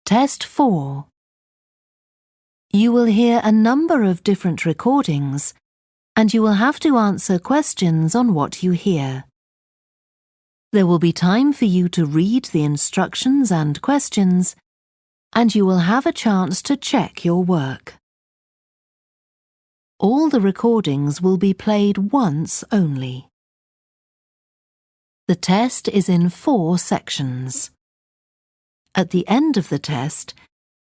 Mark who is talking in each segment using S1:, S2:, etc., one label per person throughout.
S1: Test 4. You will hear a number of different recordings, and you will have to answer questions on what you hear. There will be time for you to read the instructions and questions, and you will have a chance to check your work. All the recordings will be played once only. The test is in 4 sections. At the end of the test,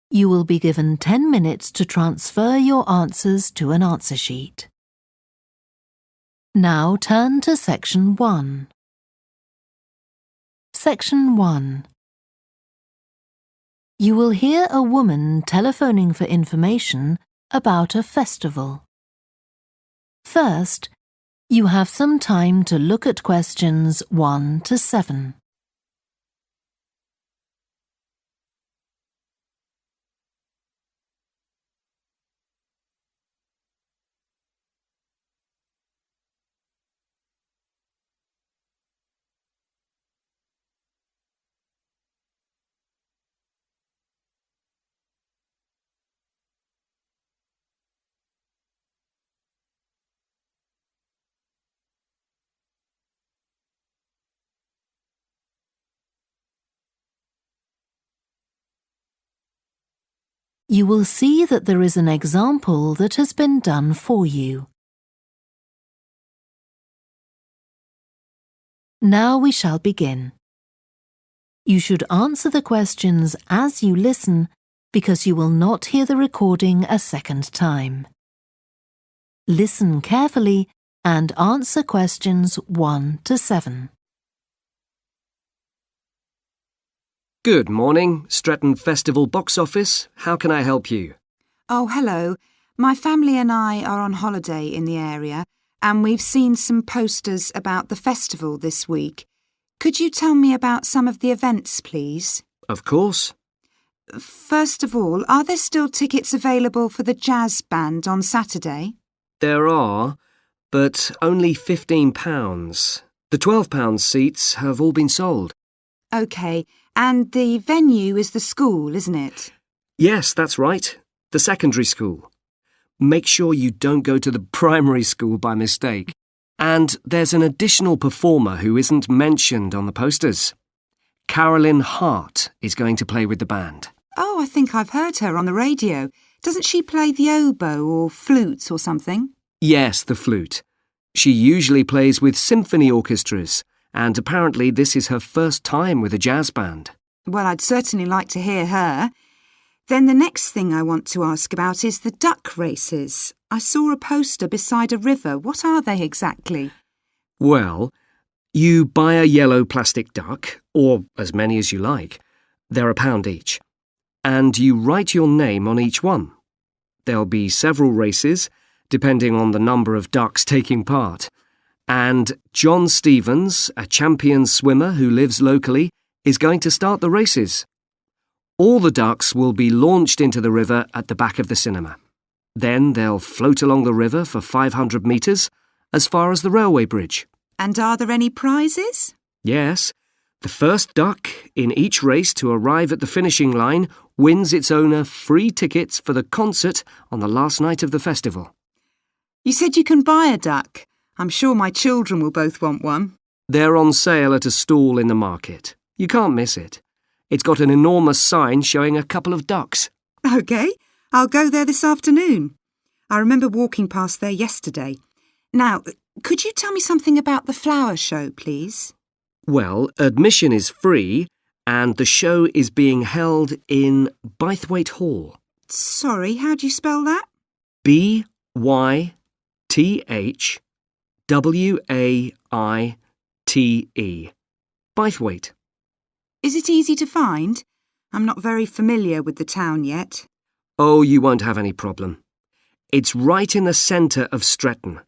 S1: you will be given 10 minutes to transfer your answers to an answer sheet. Now turn to Section 1. Section 1. You will hear a woman telephoning for information about a festival. First, you have some time to look at questions 1 to 7. You will see that there is an example that has been done for you. Now we shall begin. You should answer the questions as you listen because you will not hear the recording a second time. Listen carefully and answer questions 1 to 7.
S2: Good morning, Stretton Festival box office. How can I help you?
S3: Oh, hello. My family and I are on holiday in the area and we've seen some posters about the festival this week. Could you tell me about some of the events, please?
S2: Of course.
S3: First of all, are there still tickets available for the jazz band on Saturday?
S2: There are, but only £15. The £12 seats have all been sold.
S3: OK, and the venue is the school, isn't it?
S2: Yes, that's right. The secondary school. Make sure you don't go to the primary school by mistake. And there's an additional performer who isn't mentioned on the posters. Carolyn Hart is going to play with the band.
S3: Oh, I think I've heard her on the radio. Doesn't she play the oboe or flute or something?
S2: Yes, the flute. She usually plays with symphony orchestras, and apparently this is her first time with a jazz band.
S3: Well, I'd certainly like to hear her. Then the next thing I want to ask about is the duck races. I saw a poster beside a river. What are they exactly?
S2: Well, you buy a yellow plastic duck, or as many as you like. They're £1 each. And you write your name on each one. There'll be several races, depending on the number of ducks taking part. And John Stevens, a champion swimmer who lives locally, is going to start the races. All the ducks will be launched into the river at the back of the cinema. Then they'll float along the river for 500 metres, as far as the railway bridge.
S3: And are there any prizes?
S2: Yes. The first duck in each race to arrive at the finishing line wins its owner free tickets for the concert on the last night of the festival.
S3: You said you can buy a duck. I'm sure my children will both want one.
S2: They're on sale at a stall in the market. You can't miss it. It's got an enormous sign showing a couple of ducks.
S3: OK, I'll go there this afternoon. I remember walking past there yesterday. Now, could you tell me something about the flower show, please?
S2: Well, admission is free and the show is being held in Bythwaite Hall.
S3: Sorry, how do you spell that?
S2: Bythwaite. Bythwaite.
S3: Is it easy to find? I'm not very familiar with the town yet.
S2: Oh, you won't have any problem. It's right in the centre of Stretton.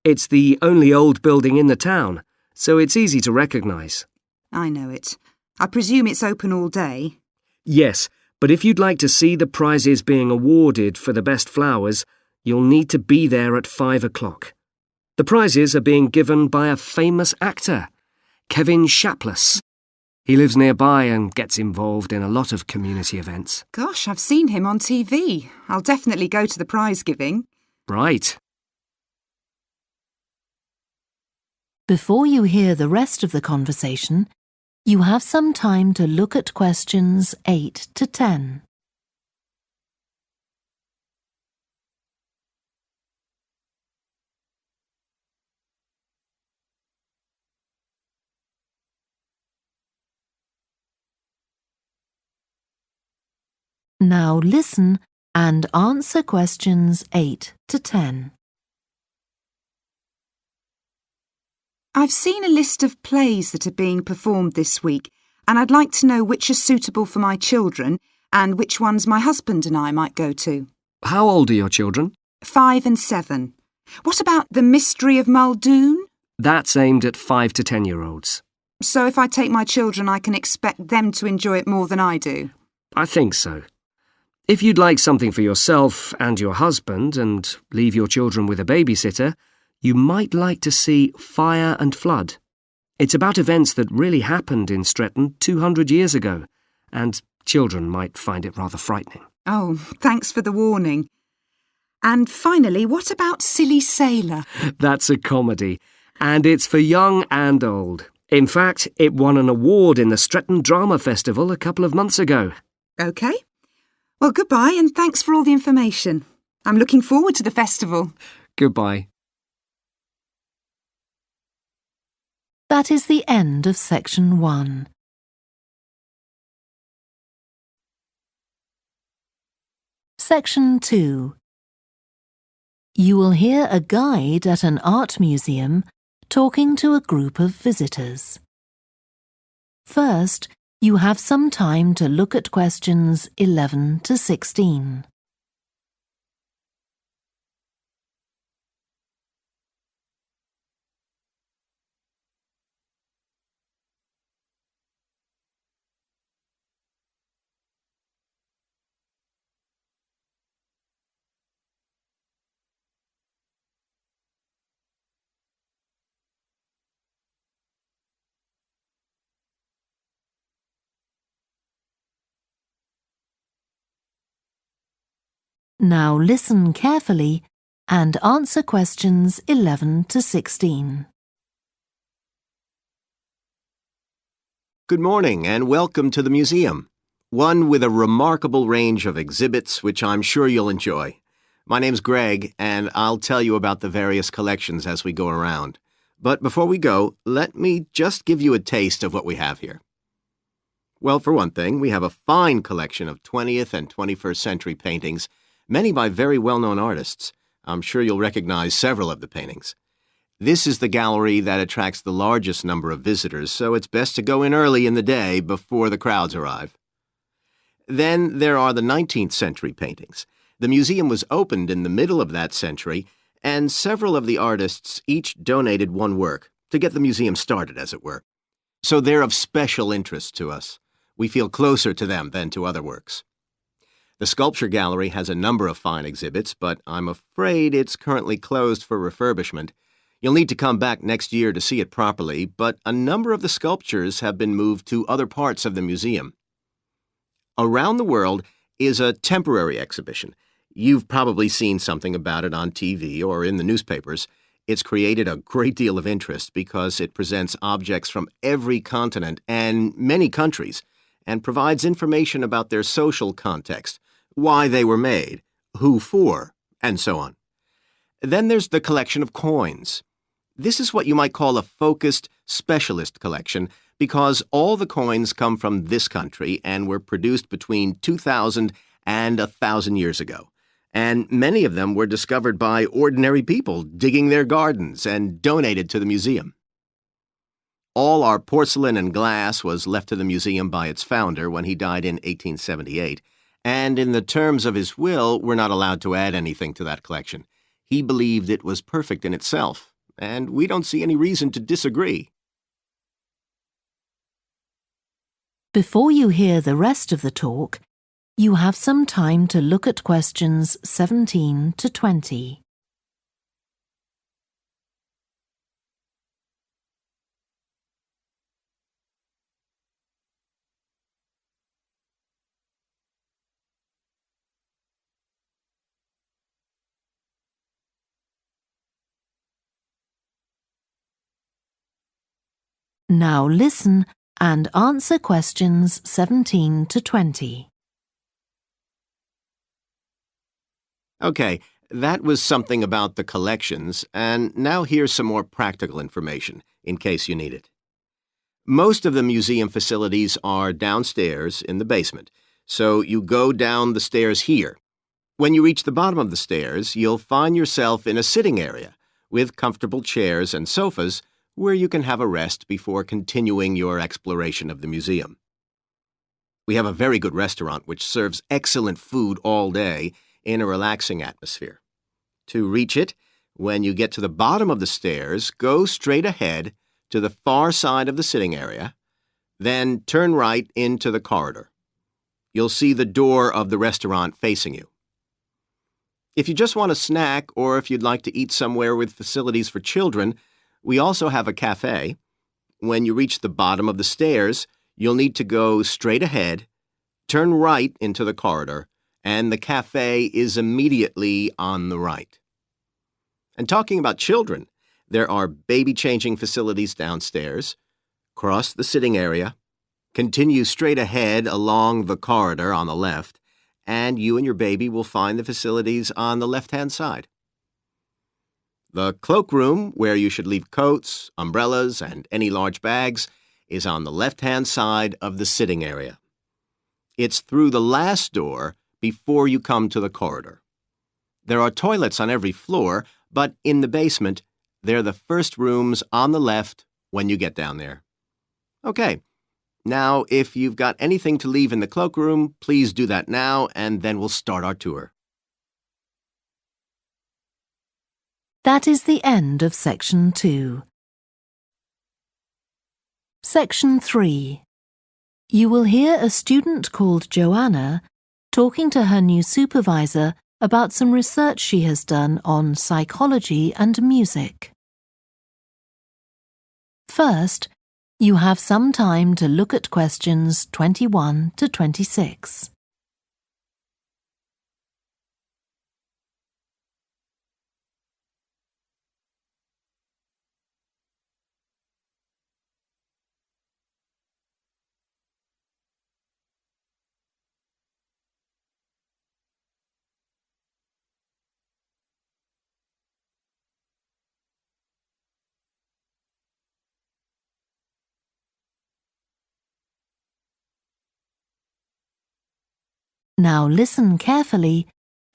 S2: It's the only old building in the town, so it's easy to recognise.
S3: I know it. I presume it's open all day?
S2: Yes, but if you'd like to see the prizes being awarded for the best flowers, you'll need to be there at 5 o'clock. The prizes are being given by a famous actor, Kevin Shapless. He lives nearby and gets involved in a lot of community events.
S3: Gosh, I've seen him on TV. I'll definitely go to the prize giving.
S2: Right.
S1: Before you hear the rest of the conversation, you have some time to look at questions 8 to 10. Now listen and answer questions 8 to 10.
S3: I've seen a list of plays that are being performed this week, and I'd like to know which are suitable for my children and which ones my husband and I might go to.
S2: How old are your children?
S3: 5 and 7. What about The Mystery of Muldoon?
S2: That's aimed at 5 to 10-year-olds.
S3: So if I take my children, I can expect them to enjoy it more than I do?
S2: I think so. If you'd like something for yourself and your husband and leave your children with a babysitter, you might like to see Fire and Flood. It's about events that really happened in Stretton 200 years ago, and children might find it rather frightening.
S3: Oh, thanks for the warning. And finally, what about Silly Sailor?
S2: That's a comedy, and it's for young and old. In fact, it won an award in the Stretton Drama Festival a couple of months ago.
S3: OK. Well, goodbye and thanks for all the information. I'm looking forward to the festival.
S2: Goodbye.
S1: That is the end of section 1. Section 2. You will hear a guide at an art museum talking to a group of visitors. First, you have some time to look at questions 11 to 16. Now listen carefully and answer questions 11 to 16.
S4: Good morning and welcome to the museum, one with a remarkable range of exhibits which I'm sure you'll enjoy. My name's Greg and I'll tell you about the various collections as we go around. But before we go, let me just give you a taste of what we have here. Well, for one thing, we have a fine collection of 20th and 21st century paintings, many by very well-known artists. I'm sure you'll recognize several of the paintings. This is the gallery that attracts the largest number of visitors, so it's best to go in early in the day before the crowds arrive. Then there are the 19th century paintings. The museum was opened in the middle of that century, and several of the artists each donated one work to get the museum started, as it were. So they're of special interest to us. We feel closer to them than to other works. The Sculpture Gallery has a number of fine exhibits, but I'm afraid it's currently closed for refurbishment. You'll need to come back next year to see it properly, but a number of the sculptures have been moved to other parts of the museum. Around the World is a temporary exhibition. You've probably seen something about it on TV or in the newspapers. It's created a great deal of interest because it presents objects from every continent and many countries and provides information about their social context, why they were made, who for, and so on. Then there's the collection of coins. This is what you might call a focused specialist collection because all the coins come from this country and were produced between 2,000 and 1,000 years ago. And many of them were discovered by ordinary people digging their gardens and donated to the museum. All our porcelain and glass was left to the museum by its founder when he died in 1878, and in the terms of his will, we're not allowed to add anything to that collection. He believed it was perfect in itself, and we don't see any reason to disagree.
S1: Before you hear the rest of the talk, you have some time to look at questions 17 to 20. Now listen and answer questions 17 to 20.
S4: Okay, that was something about the collections, and now here's some more practical information, in case you need it. Most of the museum facilities are downstairs in the basement, so you go down the stairs here. When you reach the bottom of the stairs, you'll find yourself in a sitting area with comfortable chairs and sofas where you can have a rest before continuing your exploration of the museum. We have a very good restaurant which serves excellent food all day in a relaxing atmosphere. To reach it, when you get to the bottom of the stairs, go straight ahead to the far side of the sitting area, then turn right into the corridor. You'll see the door of the restaurant facing you. If you just want a snack or if you'd like to eat somewhere with facilities for children, we also have a cafe. When you reach the bottom of the stairs, you'll need to go straight ahead, turn right into the corridor, and the cafe is immediately on the right. And talking about children, there are baby-changing facilities downstairs. Cross the sitting area, continue straight ahead along the corridor on the left, and you and your baby will find the facilities on the left-hand side. The cloakroom, where you should leave coats, umbrellas, and any large bags, is on the left-hand side of the sitting area. It's through the last door before you come to the corridor. There are toilets on every floor, but in the basement, they're the first rooms on the left when you get down there. Okay. Now, if you've got anything to leave in the cloakroom, please do that now, and then we'll start our tour.
S1: That is the end of Section 2. Section 3. You will hear a student called Joanna talking to her new supervisor about some research she has done on psychology and music. First, you have some time to look at questions 21 to 26. Now listen carefully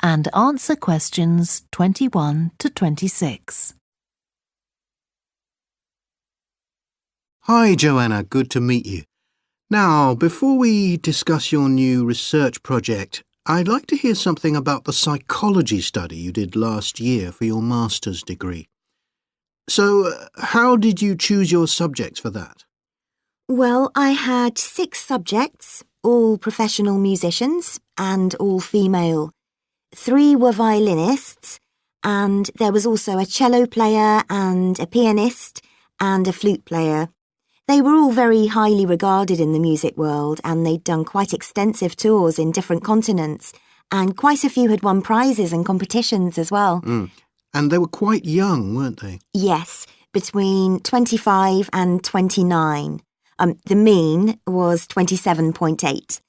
S1: and answer questions 21 to 26.
S5: Hi, Joanna. Good to meet you. Now, before we discuss your new research project, I'd like to hear something about the psychology study you did last year for your master's degree. So, how did you choose your subjects for that?
S6: Well, I had 6 subjects, all professional musicians and all female. 3 were violinists, and there was also a cello player and a pianist and a flute player. They were all very highly regarded in the music world, and they'd done quite extensive tours in different continents, and quite a few had won prizes and competitions as well.
S5: And they were quite young, weren't they?
S6: Yes, between 25 and 29. The mean was 27.8.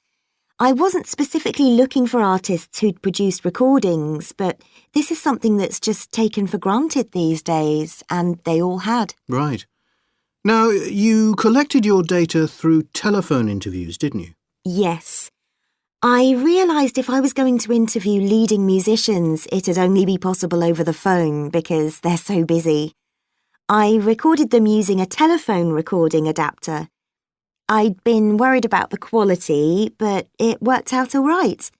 S6: I wasn't specifically looking for artists who'd produced recordings, but this is something that's just taken for granted these days, and they all had.
S5: Right. Now, you collected your data through telephone interviews, didn't you?
S6: Yes. I realised if I was going to interview leading musicians, it'd only be possible over the phone because they're so busy. I recorded them using a telephone recording adapter. I'd been worried about the quality, but it worked out all right.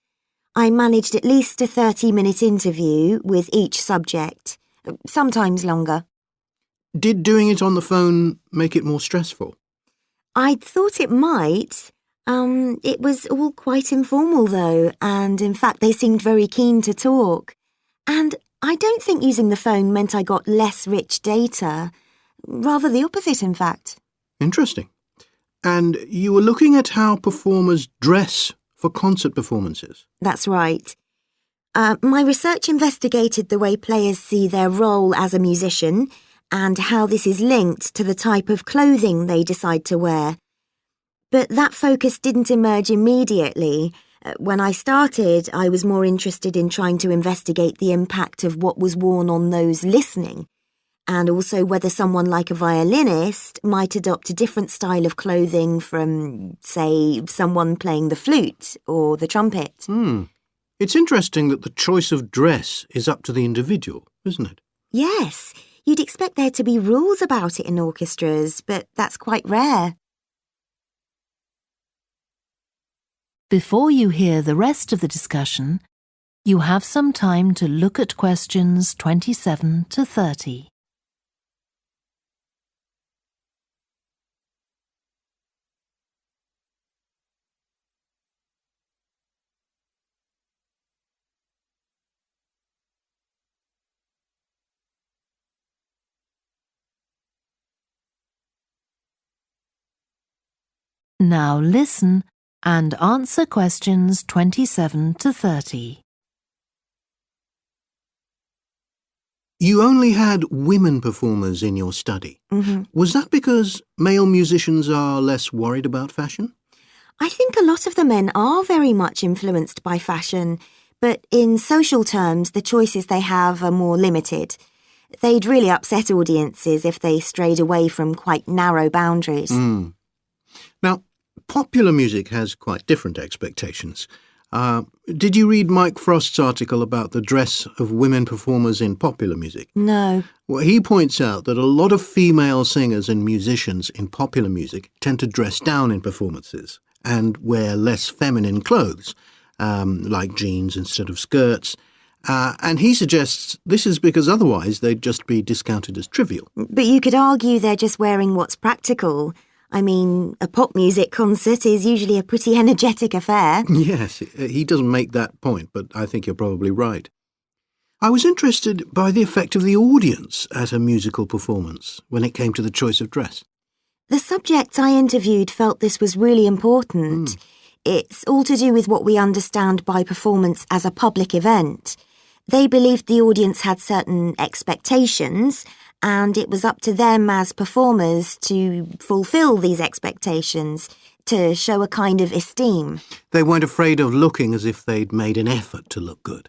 S6: I managed at least a 30-minute interview with each subject, sometimes longer.
S5: Did doing it on the phone make it more stressful?
S6: I'd thought it might. It was all quite informal, though, and in fact they seemed very keen to talk. And I don't think using the phone meant I got less rich data. Rather the opposite, in fact.
S5: Interesting. And you were looking at how performers dress for concert performances?
S6: That's right. My research investigated the way players see their role as a musician and how this is linked to the type of clothing they decide to wear. But that focus didn't emerge immediately. When I started, I was more interested in trying to investigate the impact of what was worn on those listening, and also whether someone like a violinist might adopt a different style of clothing from, say, someone playing the flute or the trumpet.
S5: It's interesting that the choice of dress is up to the individual, isn't it?
S6: Yes, you'd expect there to be rules about it in orchestras, but that's quite rare.
S1: Before you hear the rest of the discussion, you have some time to look at questions 27 to 30. Now listen and answer questions 27 to 30.
S5: You only had women performers in your study. Was that because male musicians are less worried about fashion?
S6: I think a lot of the men are very much influenced by fashion, but in social terms, the choices they have are more limited. They'd really upset audiences if they strayed away from quite narrow boundaries.
S5: Now, popular music has quite different expectations. Did you read Mike Frost's article about the dress of women performers in popular music?
S6: No.
S5: Well, he points out that a lot of female singers and musicians in popular music tend to dress down in performances and wear less feminine clothes, like jeans instead of skirts. And he suggests this is because otherwise they'd just be discounted as trivial.
S6: But you could argue they're just wearing what's practical. I mean, a pop music concert is usually a pretty energetic affair.
S5: Yes, he doesn't make that point, but I think you're probably right. I was interested by the effect of the audience at a musical performance when it came to the choice of dress.
S6: The subjects I interviewed felt this was really important. It's all to do with what we understand by performance as a public event. They believed the audience had certain expectations, and it was up to them as performers to fulfil these expectations, to show a kind of esteem.
S5: They weren't afraid of looking as if they'd made an effort to look good.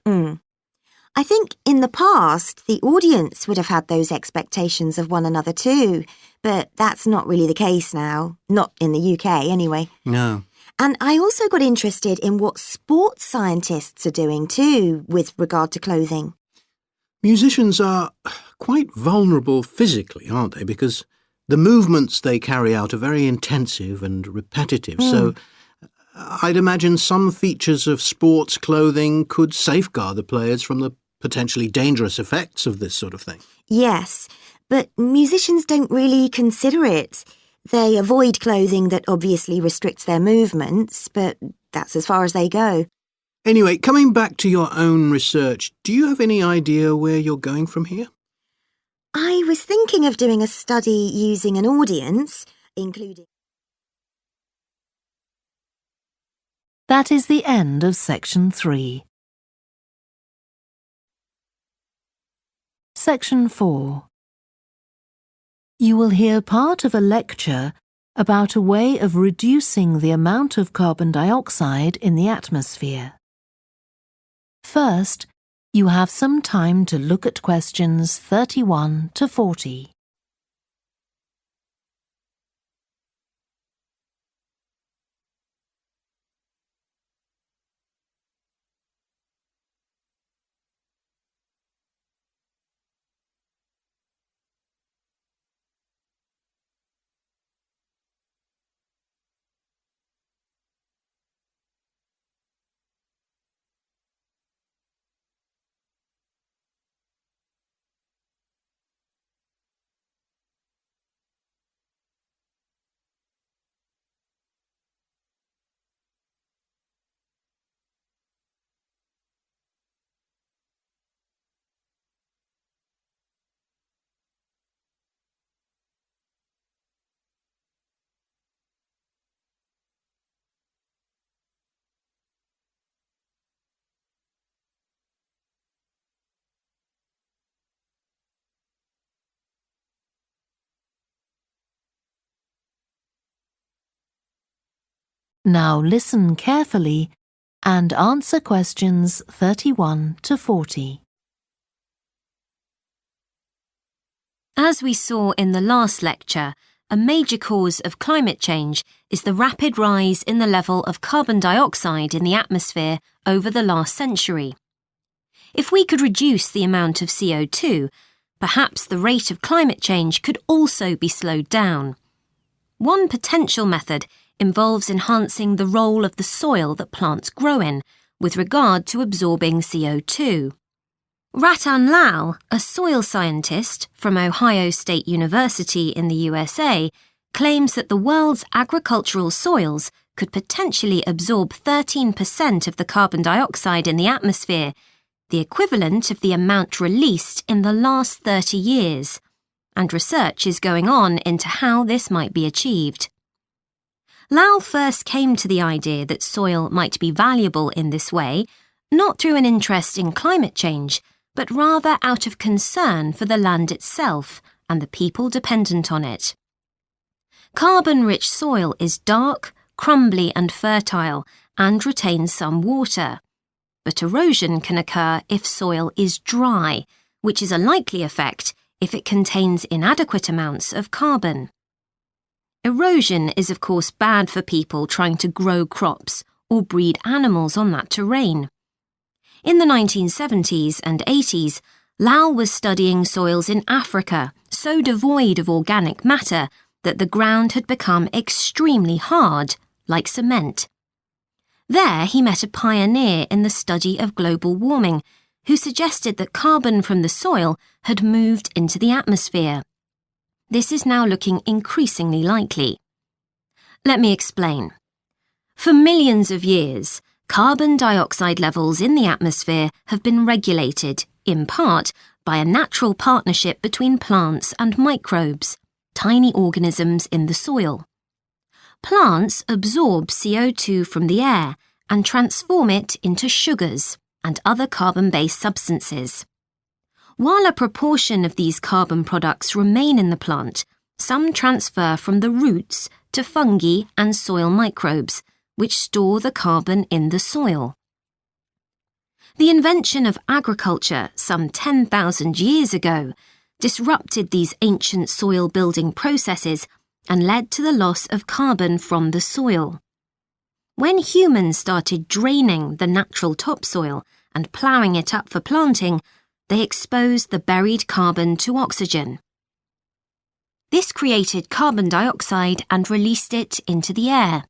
S6: I think in the past, the audience would have had those expectations of one another too, but that's not really the case now. Not in the UK, anyway.
S5: No.
S6: And I also got interested in what sports scientists are doing too, with regard to clothing.
S5: Musicians are quite vulnerable physically, aren't they? Because the movements they carry out are very intensive and repetitive. So I'd imagine some features of sports clothing could safeguard the players from the potentially dangerous effects of this sort of thing.
S6: Yes, but musicians don't really consider it. They avoid clothing that obviously restricts their movements, but that's as far as they go.
S5: Anyway, coming back to your own research, do you have any idea where you're going from here?
S6: I was thinking of doing a study using an audience, including...
S1: That is the end of section 3. Section 4. You will hear part of a lecture about a way of reducing the amount of carbon dioxide in the atmosphere. First, you have some time to look at questions 31 to 40. Now listen carefully and answer questions 31 to 40.
S7: As we saw in the last lecture, a major cause of climate change is the rapid rise in the level of carbon dioxide in the atmosphere over the last century. If we could reduce the amount of CO2, perhaps the rate of climate change could also be slowed down. One potential method involves enhancing the role of the soil that plants grow in with regard to absorbing CO2. Ratan Lal, a soil scientist from Ohio State University in the USA, claims that the world's agricultural soils could potentially absorb 13% of the carbon dioxide in the atmosphere, the equivalent of the amount released in the last 30 years, and research is going on into how this might be achieved. Lal first came to the idea that soil might be valuable in this way, not through an interest in climate change, but rather out of concern for the land itself and the people dependent on it. Carbon-rich soil is dark, crumbly and fertile and retains some water. But erosion can occur if soil is dry, which is a likely effect if it contains inadequate amounts of carbon. Erosion is of course bad for people trying to grow crops or breed animals on that terrain. In the 1970s and 80s, Lal was studying soils in Africa so devoid of organic matter that the ground had become extremely hard, like cement. There he met a pioneer in the study of global warming who suggested that carbon from the soil had moved into the atmosphere. This is now looking increasingly likely. Let me explain. For millions of years, carbon dioxide levels in the atmosphere have been regulated, in part, by a natural partnership between plants and microbes, tiny organisms in the soil. Plants absorb CO2 from the air and transform it into sugars and other carbon-based substances. While a proportion of these carbon products remain in the plant, some transfer from the roots to fungi and soil microbes, which store the carbon in the soil. The invention of agriculture some 10,000 years ago disrupted these ancient soil-building processes and led to the loss of carbon from the soil. When humans started draining the natural topsoil and ploughing it up for planting, they exposed the buried carbon to oxygen. This created carbon dioxide and released it into the air.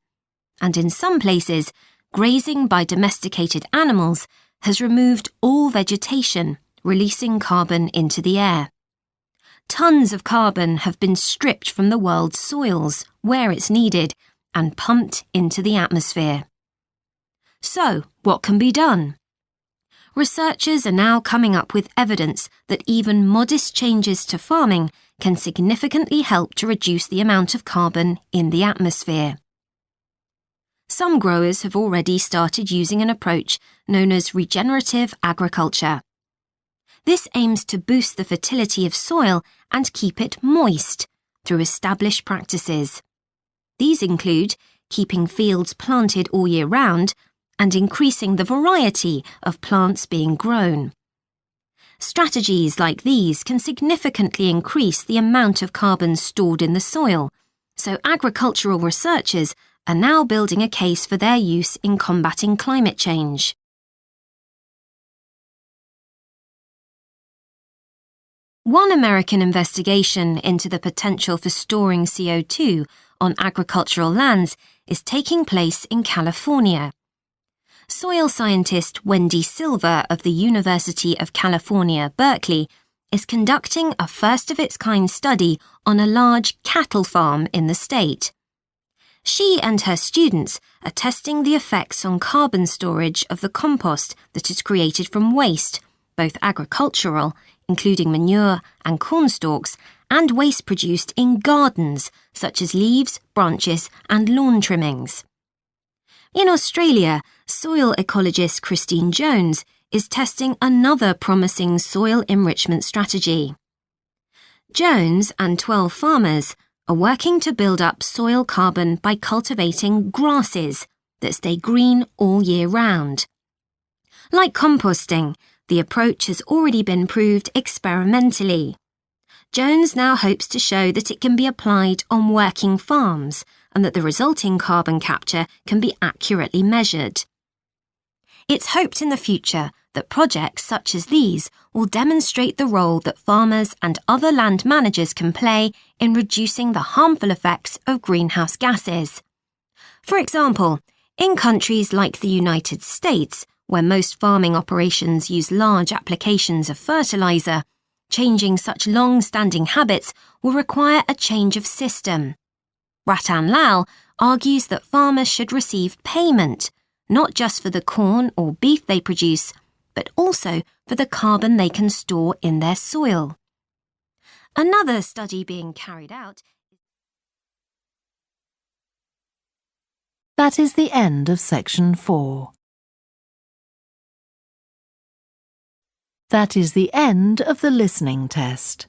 S7: And in some places, grazing by domesticated animals has removed all vegetation, releasing carbon into the air. Tons of carbon have been stripped from the world's soils, where it's needed, and pumped into the atmosphere. So, what can be done? Researchers are now coming up with evidence that even modest changes to farming can significantly help to reduce the amount of carbon in the atmosphere. Some growers have already started using an approach known as regenerative agriculture. This aims to boost the fertility of soil and keep it moist through established practices. These include keeping fields planted all year round and increasing the variety of plants being grown. Strategies like these can significantly increase the amount of carbon stored in the soil, so agricultural researchers are now building a case for their use in combating climate change. One American investigation into the potential for storing CO2 on agricultural lands is taking place in California. Soil scientist Wendy Silver of the University of California, Berkeley, is conducting a first-of-its-kind study on a large cattle farm in the state. She and her students are testing the effects on carbon storage of the compost that is created from waste, both agricultural, including manure and corn stalks, and waste produced in gardens, such as leaves, branches, and lawn trimmings. In Australia, soil ecologist Christine Jones is testing another promising soil enrichment strategy. Jones and 12 farmers are working to build up soil carbon by cultivating grasses that stay green all year round. Like composting, the approach has already been proved experimentally. Jones now hopes to show that it can be applied on working farms and that the resulting carbon capture can be accurately measured. It's hoped in the future that projects such as these will demonstrate the role that farmers and other land managers can play in reducing the harmful effects of greenhouse gases. For example, in countries like the United States, where most farming operations use large applications of fertilizer, changing such long-standing habits will require a change of system. Ratan Lal argues that farmers should receive payment, not just for the corn or beef they produce, but also for the carbon they can store in their soil. Another study being carried out.
S1: That is the end of section 4. That is the end of the listening test.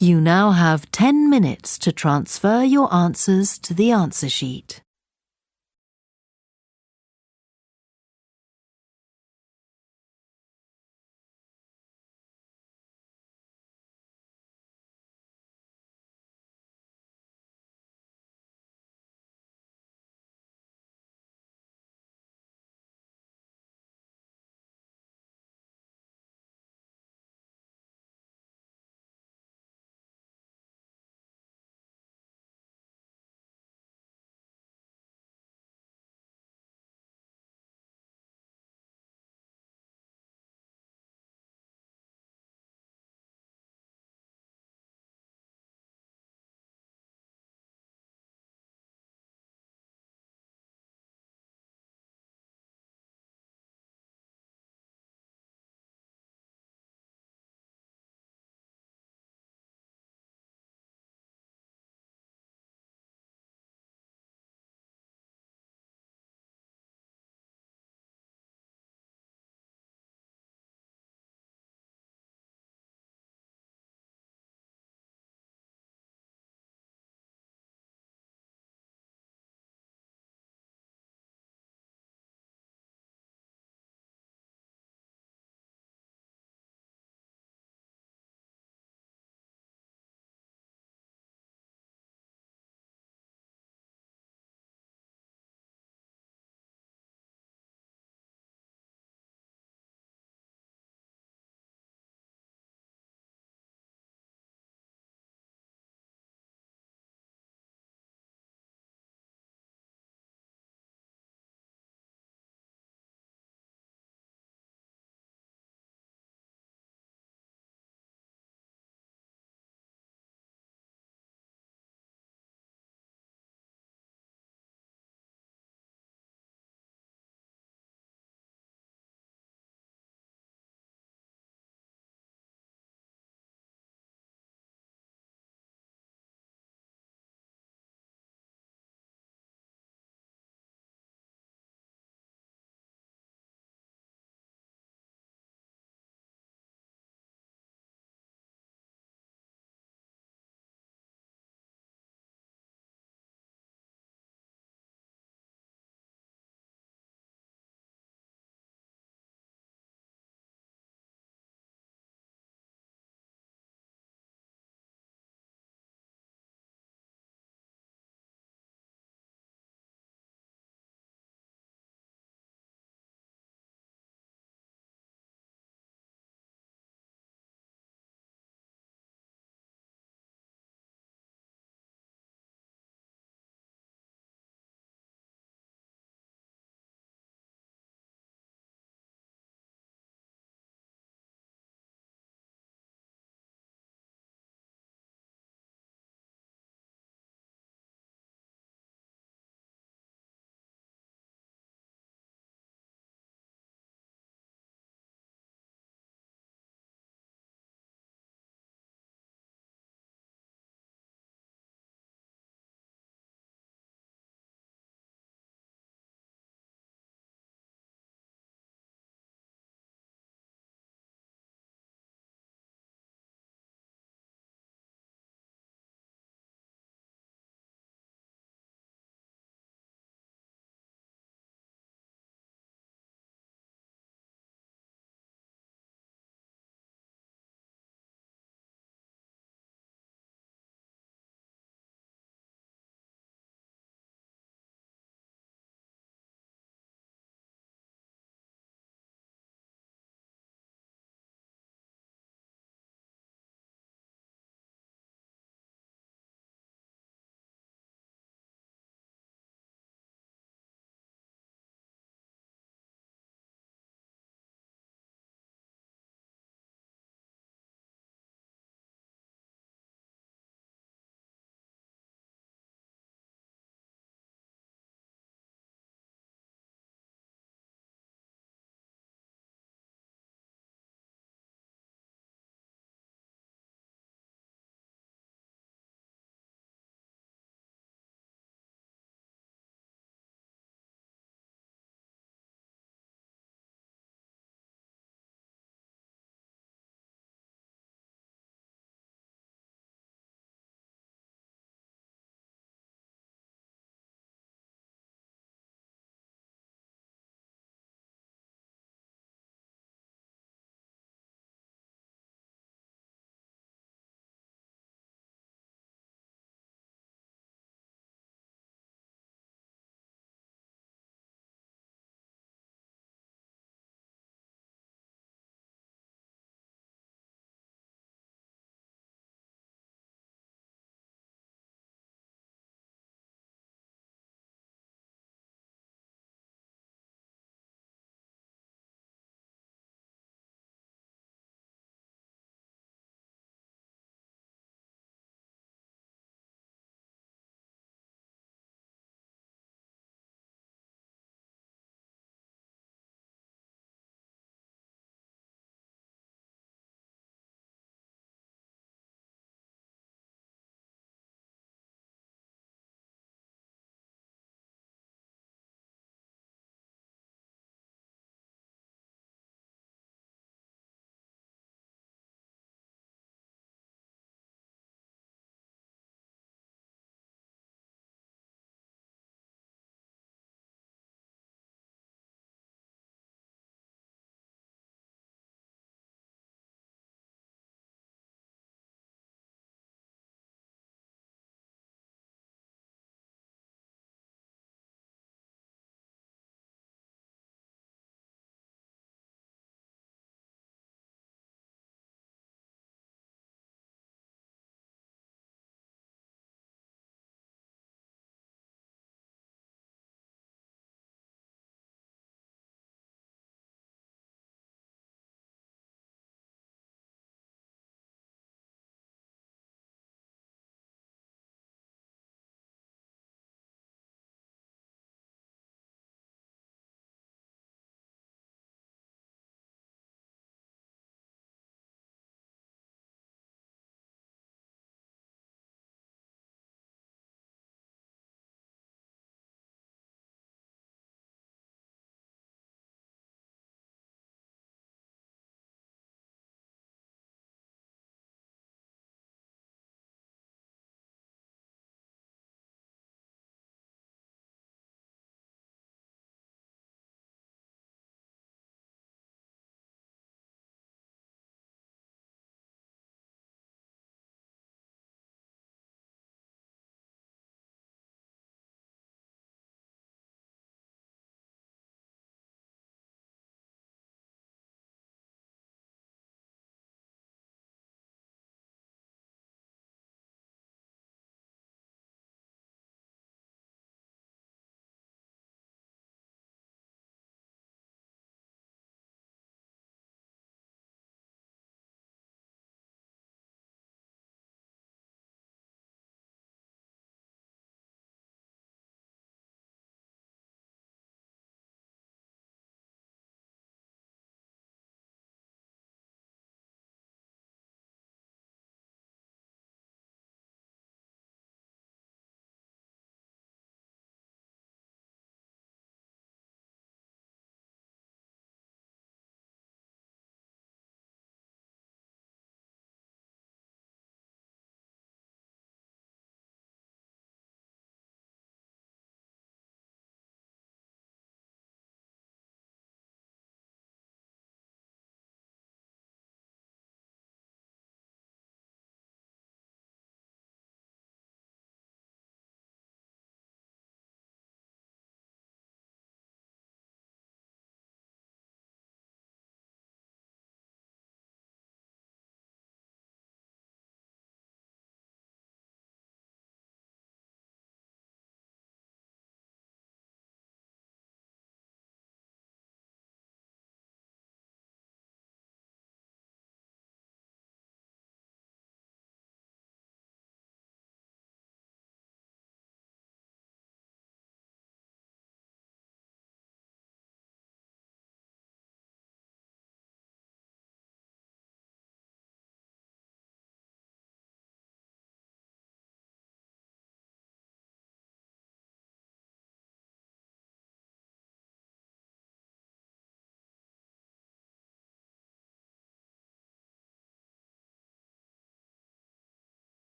S1: You now have 10 minutes to transfer your answers to the answer sheet.